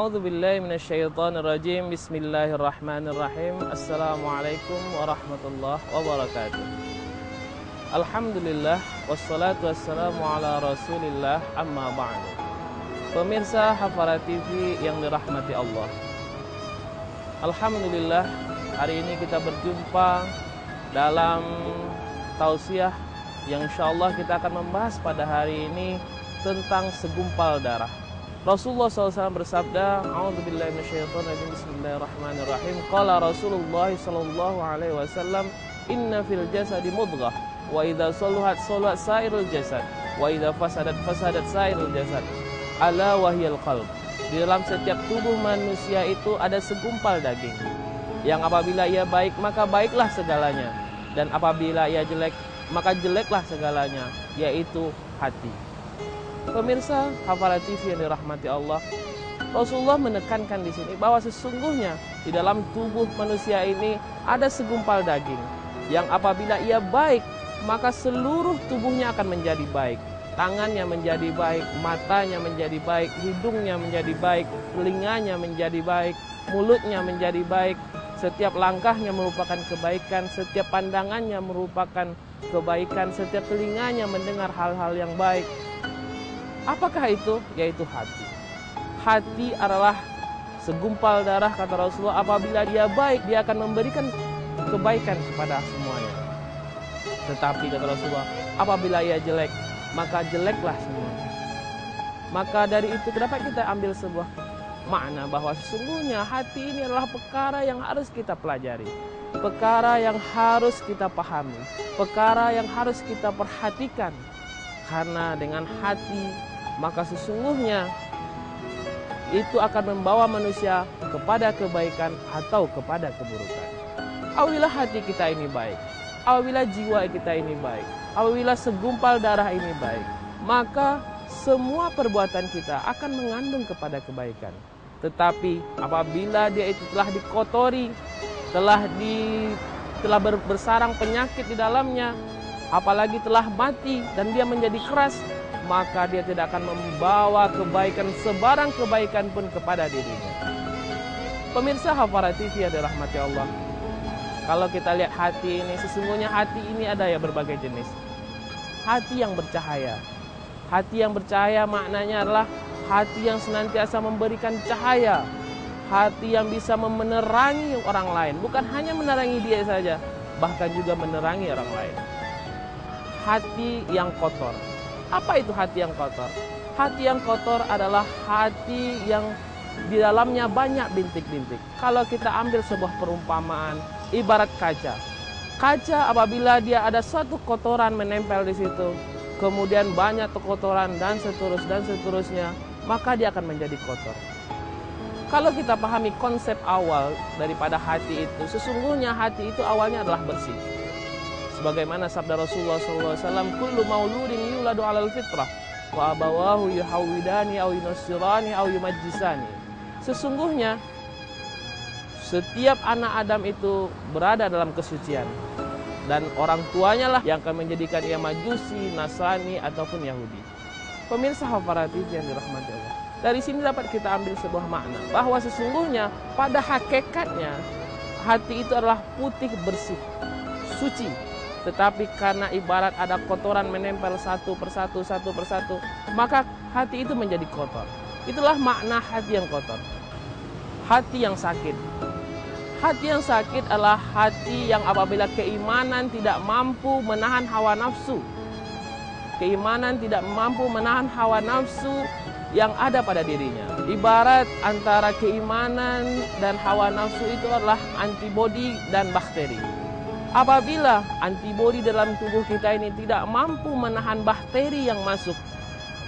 A'udzubillahi minasyaitonirrajim. Bismillahirrahmanirrahim. Assalamualaikum warahmatullahi wabarakatuh. Alhamdulillah wassalatu wassalamu ala Rasulillah, amma ba'du. Pemirsa Hafara TV yang dirahmati Allah, alhamdulillah hari ini kita berjumpa dalam tausiah yang insyaallah kita akan membahas pada hari ini tentang segumpal darah. Rasulullah SAW bersabda, A'udzubillahi minasyaitonirrajim, Bismillahirrahmanirrahim. Qala Rasulullah sallallahu alaihi wasallam, inna fil jasadi mudghah, wa idza saluhat saluhat sairul jasad, wa idza fasadat fasadat sairul jasad, ala wahyal qalb. Di dalam setiap tubuh manusia itu ada segumpal daging, yang apabila ia baik maka baiklah segalanya, dan apabila ia jelek maka jeleklah segalanya, yaitu hati. Pemirsa Hafara TV yang dirahmati Allah, Rasulullah menekankan di sini bahwa sesungguhnya di dalam tubuh manusia ini ada segumpal daging yang apabila ia baik maka seluruh tubuhnya akan menjadi baik. Tangannya menjadi baik, matanya menjadi baik, hidungnya menjadi baik, telinganya menjadi baik, mulutnya menjadi baik. Setiap langkahnya merupakan kebaikan, setiap pandangannya merupakan kebaikan, setiap telinganya mendengar hal-hal yang baik. Apakah itu? Yaitu hati. Hati adalah segumpal darah, kata Rasulullah. Apabila dia baik, dia akan memberikan kebaikan kepada semuanya. Tetapi kata Rasulullah, apabila ia jelek, maka jeleklah semuanya. Maka dari itu, kenapa kita ambil sebuah makna bahwa sesungguhnya hati ini adalah perkara yang harus kita pelajari, perkara yang harus kita pahami, perkara yang harus kita perhatikan. Karena dengan hati maka sesungguhnya itu akan membawa manusia kepada kebaikan atau kepada keburukan. Apabila hati kita ini baik, apabila jiwa kita ini baik, apabila segumpal darah ini baik, maka semua perbuatan kita akan mengandung kepada kebaikan. Tetapi apabila dia itu telah dikotori, telah bersarang penyakit di dalamnya, apalagi telah mati dan dia menjadi keras, maka dia tidak akan membawa kebaikan, sebarang kebaikan pun kepada dirinya. Pemirsa Hafara TV yang dirahmati Allah, kalau kita lihat hati ini, sesungguhnya hati ini ada ya berbagai jenis. Hati yang bercahaya. Hati yang bercahaya maknanya adalah hati yang senantiasa memberikan cahaya. Hati yang bisa menerangi orang lain, bukan hanya menerangi dia saja, bahkan juga menerangi orang lain. Hati yang kotor. Apa itu hati yang kotor? Hati yang kotor adalah hati yang di dalamnya banyak bintik-bintik. Kalau kita ambil sebuah perumpamaan, ibarat kaca. Kaca apabila dia ada suatu kotoran menempel di situ, kemudian banyak kotoran dan seterusnya, maka dia akan menjadi kotor. Kalau kita pahami konsep awal daripada hati itu, sesungguhnya hati itu awalnya adalah bersih. Sebagaimana sabda Rasulullah SAW, kullu mauludin yuladu alal fitrah, wa abawahu yuhawidani au yunassirani au yumajjisani. Sesungguhnya setiap anak Adam itu berada dalam kesucian, dan orang tuanya lah yang akan menjadikan ia majusi, nasrani ataupun Yahudi. Pemirsa Hafara TV yang dirahmati Allah, dari sini dapat kita ambil sebuah makna bahwa sesungguhnya pada hakikatnya hati itu adalah putih bersih, suci. Tetapi karena ibarat ada kotoran menempel satu persatu, maka hati itu menjadi kotor. Itulah makna hati yang kotor. Hati yang sakit. Hati yang sakit adalah hati yang apabila keimanan tidak mampu menahan hawa nafsu. Keimanan tidak mampu menahan hawa nafsu yang ada pada dirinya. Ibarat antara keimanan dan hawa nafsu itu adalah antibodi dan bakteri. Apabila antibodi dalam tubuh kita ini tidak mampu menahan bakteri yang masuk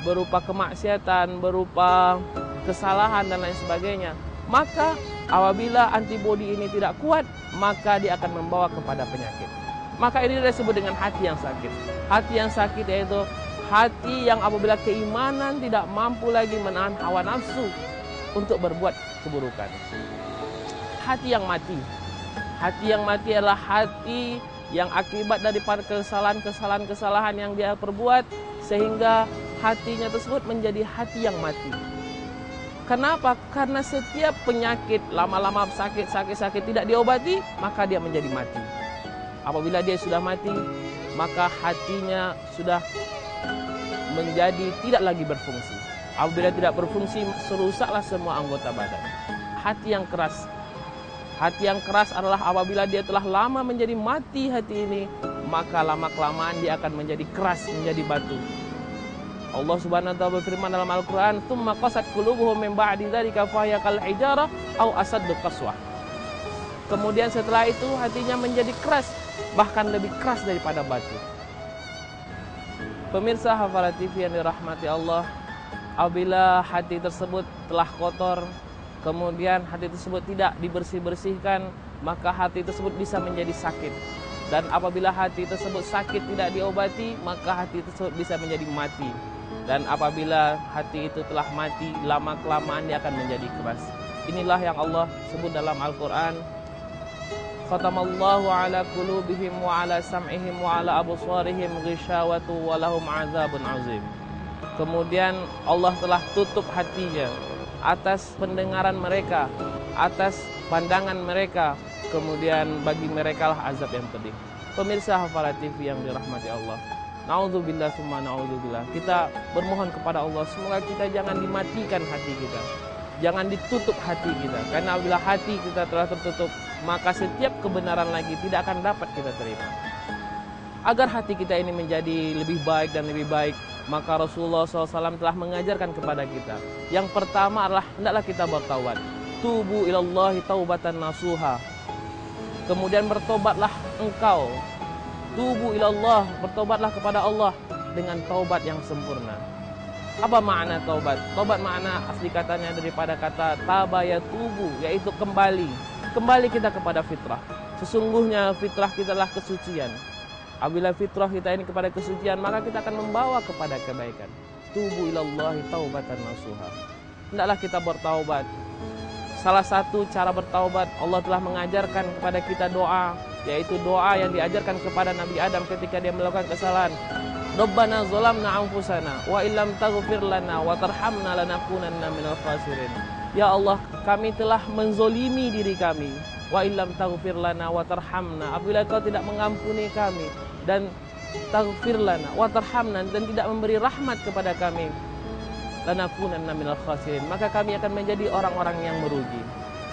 berupa kemaksiatan, berupa kesalahan dan lain sebagainya, maka apabila antibodi ini tidak kuat, maka dia akan membawa kepada penyakit. Maka ini disebut dengan hati yang sakit. Hati yang sakit yaitu hati yang apabila keimanan tidak mampu lagi menahan hawa nafsu untuk berbuat keburukan. Hati yang mati. Hati yang mati adalah hati yang akibat daripada kesalahan-kesalahan yang dia perbuat, sehingga hatinya tersebut menjadi hati yang mati. Kenapa? Karena setiap penyakit lama-lama sakit tidak diobati, maka dia menjadi mati. Apabila dia sudah mati, maka hatinya sudah menjadi tidak lagi berfungsi. Apabila tidak berfungsi, serusaklah semua anggota badan. Hati yang keras. Hati yang keras adalah apabila dia telah lama menjadi mati hati ini, maka lama-kelamaan dia akan menjadi keras, menjadi batu. Allah Subhanahu wa taala berfirman dalam Al-Qur'an, "Tsumma qasat qulubuhum min ba'di dzalika fa hiya kal hijarah aw asaddu qaswah." Kemudian setelah itu hatinya menjadi keras, bahkan lebih keras daripada batu. Pemirsa Hafalat TV yang dirahmati Allah, apabila hati tersebut telah kotor, kemudian hati tersebut tidak dibersih-bersihkan, maka hati tersebut bisa menjadi sakit. Dan apabila hati tersebut sakit tidak diobati, maka hati tersebut bisa menjadi mati. Dan apabila hati itu telah mati, lama-kelamaan dia akan menjadi keras. Inilah yang Allah sebut dalam Al-Quran. Khatamallahu ala qulubihim wa ala sam'ihim wa ala absarihim ghishawatu wa lahum azabun azim. Kemudian Allah telah tutup hatinya atas pendengaran mereka, atas pandangan mereka. Kemudian bagi mereka lah azab yang pedih. Pemirsa Hafalat TV yang dirahmati Allah, naudzubillah summa naudzubillah. Kita bermohon kepada Allah semoga kita jangan dimatikan hati kita, jangan ditutup hati kita. Karena apabila hati kita telah tertutup, maka setiap kebenaran lagi tidak akan dapat kita terima. Agar hati kita ini menjadi lebih baik dan lebih baik, maka Rasulullah SAW telah mengajarkan kepada kita. Yang pertama adalah hendaklah kita bertaubat. Tubu ilallahi taubatan nasuha. Kemudian bertobatlah engkau. Tubu ilallah, bertobatlah kepada Allah dengan taubat yang sempurna. Apa makna taubat? Taubat makna asli katanya daripada kata tabaya tubu, yaitu kembali. Kembali kita kepada fitrah. Sesungguhnya fitrah kita adalah kesucian. Apabila fitrah kita ini kepada kesucian, maka kita akan membawa kepada kebaikan. Tubu ilallahi taubatan nasuha. Hendaklah kita bertaubat. Salah satu cara bertaubat, Allah telah mengajarkan kepada kita doa, yaitu doa yang diajarkan kepada Nabi Adam ketika dia melakukan kesalahan. Rabbana zalamna anfusana wa illam taghfir lana wa tarhamna lanakunanna minal khasirin. Ya Allah, kami telah menzolimi diri kami. Wa illam taghfir lana wa tarhamna. Apabila Kau tidak mengampuni kami dan taghfir lana wa tarhamna, dan tidak memberi rahmat kepada kami, lanakunanna minal khasirin, maka kami akan menjadi orang-orang yang merugi.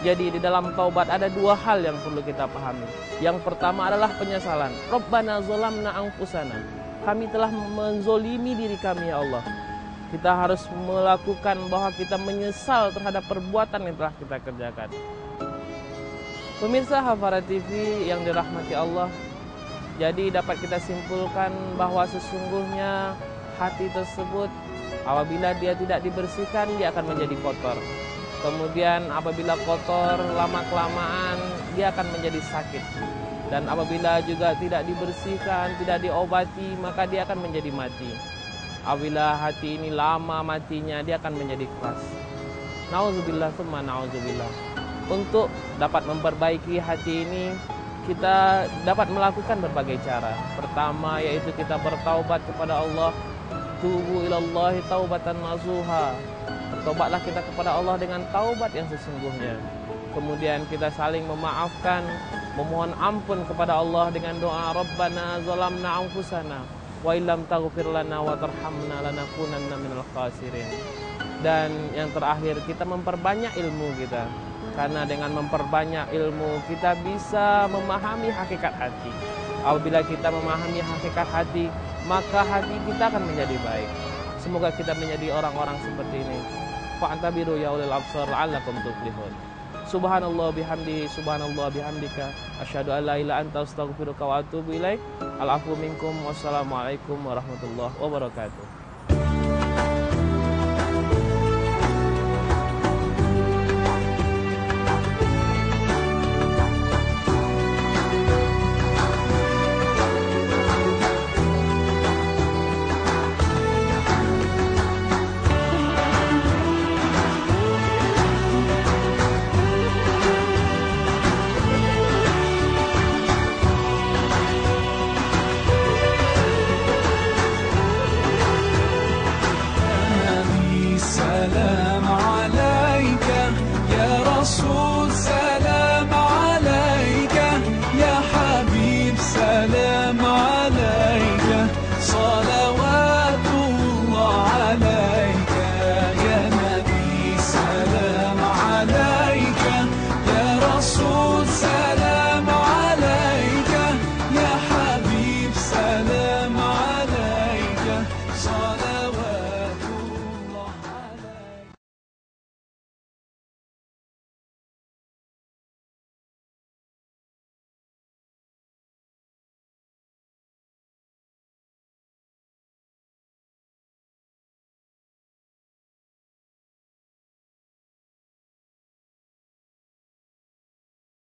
Jadi di dalam taubat ada dua hal yang perlu kita pahami. Yang pertama adalah penyesalan. Rabbana zalamna anfusana. Kami telah menzolimi diri kami, ya Allah. Kita harus melakukan bahwa kita menyesal terhadap perbuatan yang telah kita kerjakan. Pemirsa Hafalat TV yang dirahmati Allah, jadi dapat kita simpulkan bahwa sesungguhnya hati tersebut apabila dia tidak dibersihkan, dia akan menjadi kotor. Kemudian apabila kotor, lama-kelamaan dia akan menjadi sakit. Dan apabila juga tidak dibersihkan, tidak diobati, maka dia akan menjadi mati. Apabila hati ini lama matinya, dia akan menjadi keras. Nauzubillah tsumma nauzubillah. Untuk dapat memperbaiki hati ini, kita dapat melakukan berbagai cara. Pertama yaitu kita bertaubat kepada Allah. Tubu ilallahi taubatan nasuha. Bertobatlah kita kepada Allah dengan taubat yang sesungguhnya. Kemudian kita saling memaafkan, memohon ampun kepada Allah dengan doa Rabbana zalamna anfusana wa illam taghfir lana wa tarhamna lanakunanna minal khasirin. Dan yang terakhir, kita memperbanyak ilmu kita. Karena dengan memperbanyak ilmu, kita bisa memahami hakikat hati. Apabila kita memahami hakikat hati, maka hati kita akan menjadi baik. Semoga kita menjadi orang-orang seperti ini. Fa'tabiru ya ulil absar la'allakum tuflihun. Subhanallah bihamdi, subhanallah bihamdika, asyhadu an la ilaha illa anta astaghfiruka wa atubu ilaik. Al-afwu minkum, wassalamualaikum warahmatullahi wabarakatuh.